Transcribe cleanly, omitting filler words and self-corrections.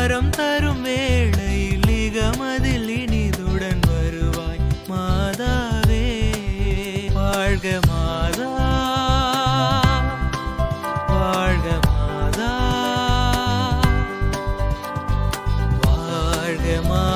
வரம் தரும் வேளையில் இகமதில் இனிதுடன் வருவாய் மாதாவே. வாழ்க மாதா, வாழ்க மாதா, வாழ்க மாதா.